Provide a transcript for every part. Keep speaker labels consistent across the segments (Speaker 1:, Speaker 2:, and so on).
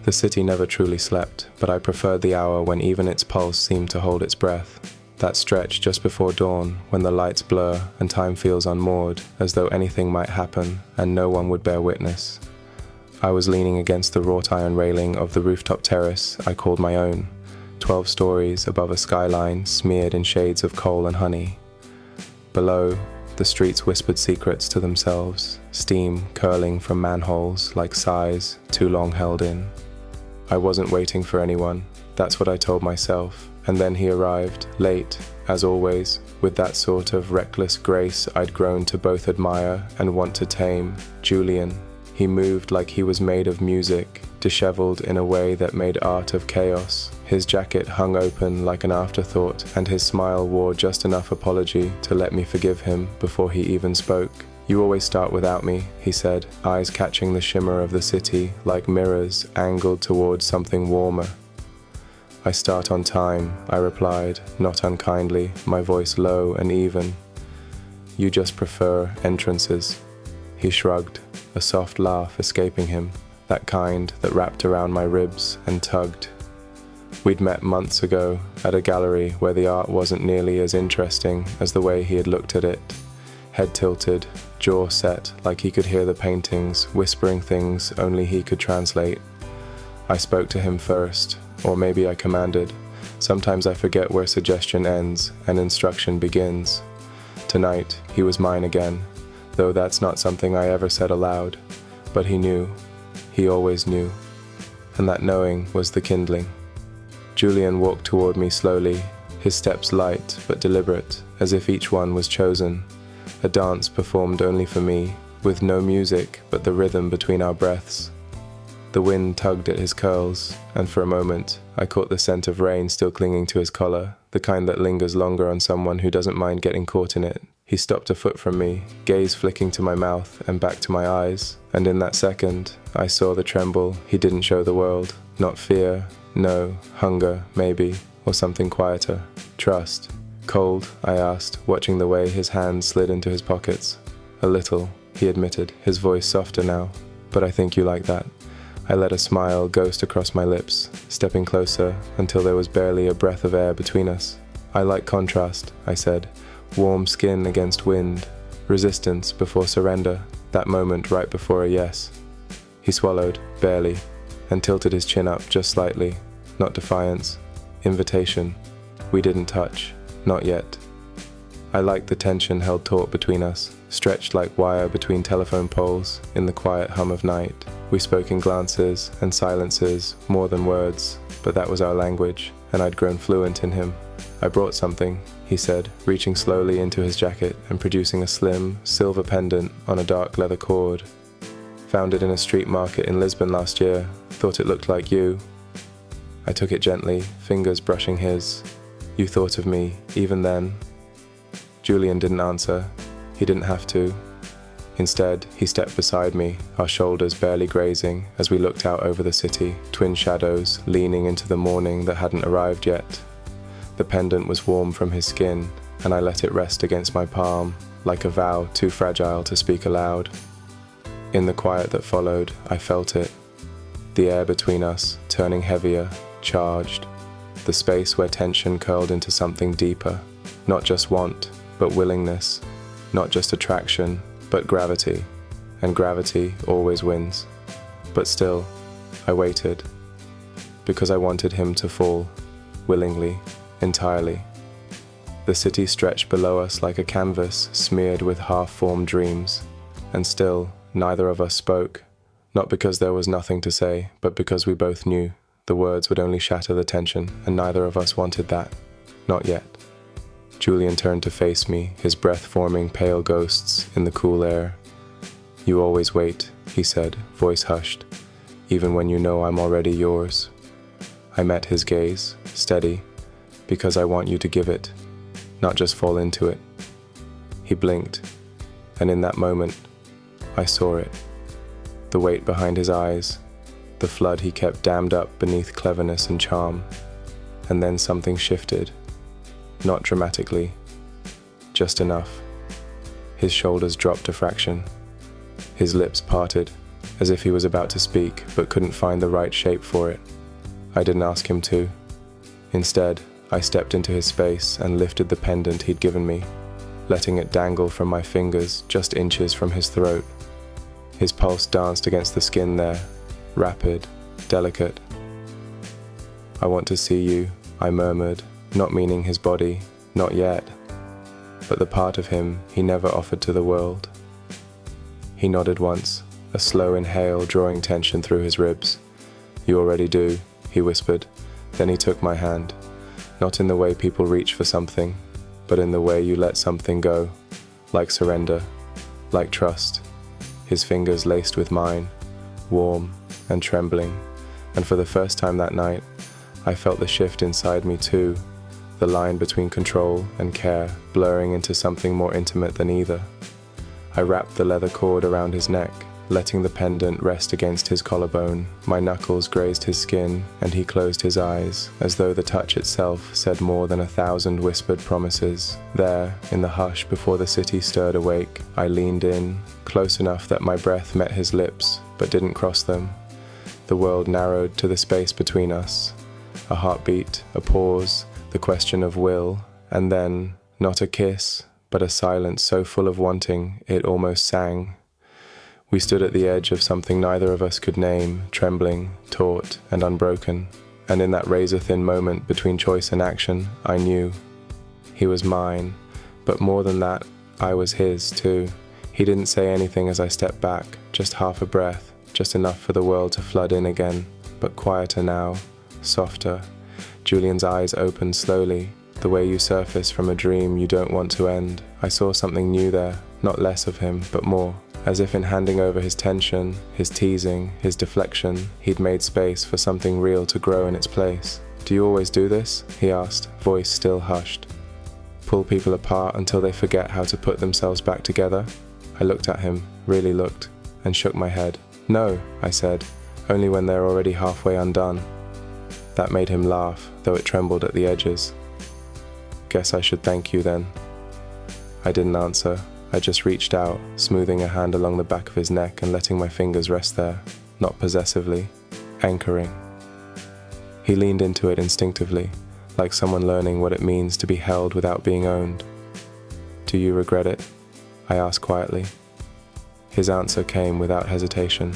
Speaker 1: The city never truly slept, but I preferred the hour when even its pulse seemed to hold its breath. That stretch just before dawn, when the lights blur and time feels unmoored, as though anything might happen and no one would bear witness. I was leaning against the wrought iron railing of the rooftop terrace I called my own, 12 stories above a skyline smeared in shades of coal and honey. Below, the streets whispered secrets to themselves, steam curling from manholes like sighs too long held in. I wasn't waiting for anyone, that's what I told myself, and then he arrived, late, as always, with that sort of reckless grace I'd grown to both admire and want to tame. Julian. He moved like he was made of music, disheveled in a way that made art of chaos. His jacket hung open like an afterthought, and his smile wore just enough apology to let me forgive him before he even spoke. "You always start without me," he said, eyes catching the shimmer of the city like mirrors angled towards something warmer. "I start on time," I replied, not unkindly, my voice low and even. "You just prefer entrances." He shrugged, a soft laugh escaping him, that kind that wrapped around my ribs and tugged. We'd met months ago at a gallery where the art wasn't nearly as interesting as the way he had looked at it. Head tilted, jaw set like he could hear the paintings, whispering things only he could translate. I spoke to him first, or maybe I commanded. Sometimes I forget where suggestion ends and instruction begins. Tonight, he was mine again, though that's not something I ever said aloud. But he knew. He always knew. And that knowing was the kindling. Julian walked toward me slowly, his steps light but deliberate, as if each one was chosen. A dance performed only for me, with no music but the rhythm between our breaths. The wind tugged at his curls, and for a moment, I caught the scent of rain still clinging to his collar, the kind that lingers longer on someone who doesn't mind getting caught in it. He stopped a foot from me, gaze flicking to my mouth and back to my eyes, and in that second, I saw the tremble he didn't show the world. Not fear, no, hunger, maybe, or something quieter. Trust. "Cold?" I asked, watching the way his hands slid into his pockets. "A little," he admitted, his voice softer now. "But I think you like that." I let a smile ghost across my lips, stepping closer until there was barely a breath of air between us. "I like contrast," I said. "Warm skin against wind, resistance before surrender, that moment right before a yes." He swallowed, barely, and tilted his chin up just slightly. Not defiance, invitation. We didn't touch, not yet. I liked the tension held taut between us, stretched like wire between telephone poles in the quiet hum of night. We spoke in glances and silences, more than words, but that was our language, and I'd grown fluent in him. "I brought something," he said, reaching slowly into his jacket and producing a slim, silver pendant on a dark leather cord. "Found it in a street market in Lisbon last year. Thought it looked like you." I took it gently, fingers brushing his. "You thought of me, even then?" Julian didn't answer. He didn't have to. Instead, he stepped beside me, our shoulders barely grazing, as we looked out over the city, twin shadows leaning into the morning that hadn't arrived yet. The pendant was warm from his skin, and I let it rest against my palm, like a vow too fragile to speak aloud. In the quiet that followed, I felt it. The air between us, turning heavier, charged. The space where tension curled into something deeper. Not just want, but willingness. Not just attraction, but gravity. And gravity always wins. But still, I waited. Because I wanted him to fall. Willingly. Entirely. The city stretched below us like a canvas smeared with half-formed dreams. And still, neither of us spoke. Not because there was nothing to say, but because we both knew the words would only shatter the tension, and neither of us wanted that. Not yet. Julian turned to face me, his breath forming pale ghosts in the cool air. "You always wait," he said, voice hushed, "even when you know I'm already yours." I met his gaze, steady, "Because I want you to give it, not just fall into it." He blinked, and in that moment, I saw it. The weight behind his eyes, the flood he kept dammed up beneath cleverness and charm. And then something shifted. Not dramatically, just enough. His shoulders dropped a fraction. His lips parted, as if he was about to speak but couldn't find the right shape for it. I didn't ask him to. Instead, I stepped into his space and lifted the pendant he'd given me, letting it dangle from my fingers just inches from his throat. His pulse danced against the skin there, rapid, delicate. "I want to see you," I murmured, not meaning his body, not yet, but the part of him he never offered to the world. He nodded once, a slow inhale drawing tension through his ribs. "You already do," he whispered. Then he took my hand, not in the way people reach for something, but in the way you let something go, like surrender, like trust. His fingers laced with mine, warm and trembling, and for the first time that night, I felt the shift inside me too, the line between control and care blurring into something more intimate than either. I wrapped the leather cord around his neck, letting the pendant rest against his collarbone. My knuckles grazed his skin, and he closed his eyes, as though the touch itself said more than 1,000 whispered promises. There, in the hush before the city stirred awake, I leaned in, close enough that my breath met his lips, but didn't cross them. The world narrowed to the space between us. A heartbeat, a pause, the question of will, and then, not a kiss, but a silence so full of wanting it almost sang. We stood at the edge of something neither of us could name, trembling, taut, and unbroken, and in that razor-thin moment between choice and action, I knew. He was mine, but more than that, I was his too. He didn't say anything as I stepped back, just half a breath, just enough for the world to flood in again, but quieter now, softer. Julian's eyes opened slowly, the way you surface from a dream you don't want to end. I saw something new there, not less of him, but more. As if in handing over his tension, his teasing, his deflection, he'd made space for something real to grow in its place. "Do you always do this?" he asked, voice still hushed. "Pull people apart until they forget how to put themselves back together?" I looked at him, really looked, and shook my head. "No," I said, "only when they're already halfway undone." That made him laugh, though it trembled at the edges. "Guess I should thank you then." I didn't answer. I just reached out, smoothing a hand along the back of his neck and letting my fingers rest there, not possessively, anchoring. He leaned into it instinctively, like someone learning what it means to be held without being owned. "Do you regret it?" I asked quietly. His answer came without hesitation.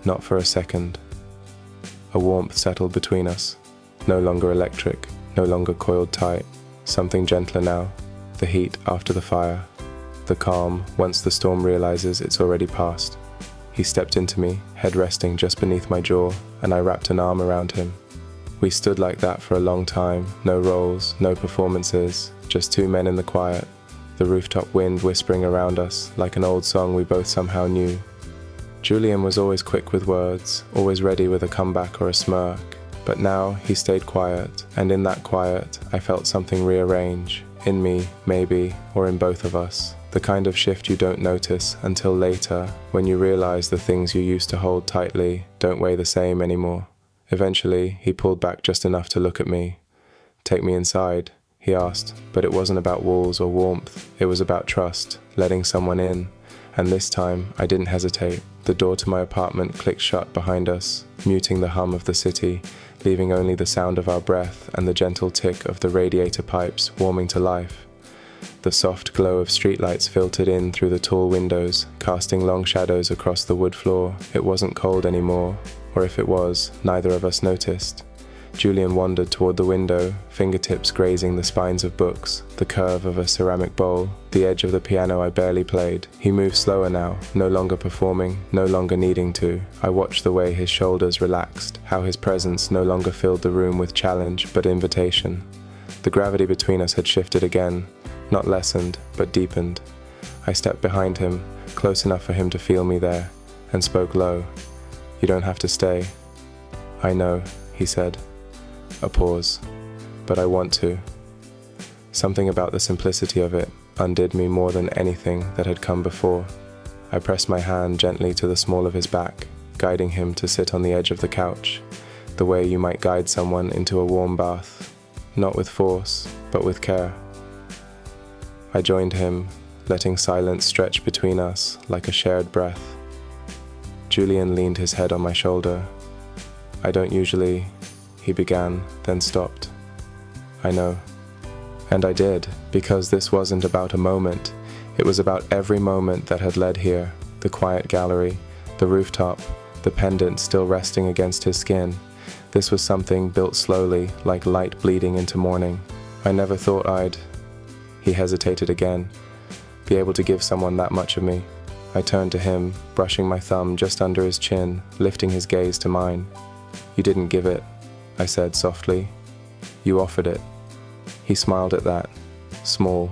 Speaker 1: "Not for a second." A warmth settled between us, no longer electric, no longer coiled tight, something gentler now, the heat after the fire. The calm, once the storm realizes it's already passed. He stepped into me, head resting just beneath my jaw, and I wrapped an arm around him. We stood like that for a long time, no roles, no performances, just two men in the quiet, the rooftop wind whispering around us like an old song we both somehow knew. Julian was always quick with words, always ready with a comeback or a smirk, but now he stayed quiet, and in that quiet I felt something rearrange, in me, maybe, or in both of us. The kind of shift you don't notice until later, when you realize the things you used to hold tightly don't weigh the same anymore. Eventually, he pulled back just enough to look at me. "Take me inside," he asked, but it wasn't about walls or warmth. It was about trust, letting someone in. And this time, I didn't hesitate. The door to my apartment clicked shut behind us, muting the hum of the city, leaving only the sound of our breath and the gentle tick of the radiator pipes warming to life. The soft glow of streetlights filtered in through the tall windows, casting long shadows across the wood floor. It wasn't cold anymore, or if it was, neither of us noticed. Julian wandered toward the window, fingertips grazing the spines of books, the curve of a ceramic bowl, the edge of the piano I barely played. He moved slower now, no longer performing, no longer needing to. I watched the way his shoulders relaxed, how his presence no longer filled the room with challenge but invitation. The gravity between us had shifted again, not lessened, but deepened. I stepped behind him, close enough for him to feel me there, and spoke low. "You don't have to stay." "I know," he said. A pause. "But I want to." Something about the simplicity of it undid me more than anything that had come before. I pressed my hand gently to the small of his back, guiding him to sit on the edge of the couch, the way you might guide someone into a warm bath, not with force, but with care. I joined him, letting silence stretch between us like a shared breath. Julian leaned his head on my shoulder. "I don't usually," he began, then stopped. "I know." And I did, because this wasn't about a moment. It was about every moment that had led here. The quiet gallery, the rooftop, the pendant still resting against his skin. This was something built slowly, like light bleeding into morning. I never thought I'd... He hesitated again. Be able to give someone that much of me. I turned to him, brushing my thumb just under his chin, lifting his gaze to mine. "You didn't give it," I said softly. "You offered it." He smiled at that. Small.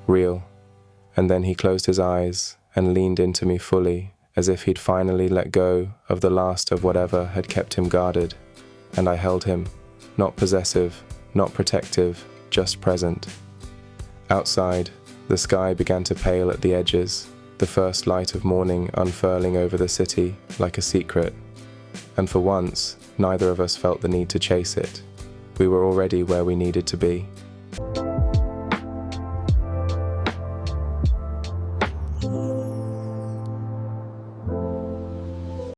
Speaker 1: Real. And then he closed his eyes and leaned into me fully, as if he'd finally let go of the last of whatever had kept him guarded. And I held him, not possessive, not protective, just present. Outside, the sky began to pale at the edges, the first light of morning unfurling over the city like a secret. And for once, neither of us felt the need to chase it. We were already where we needed to be.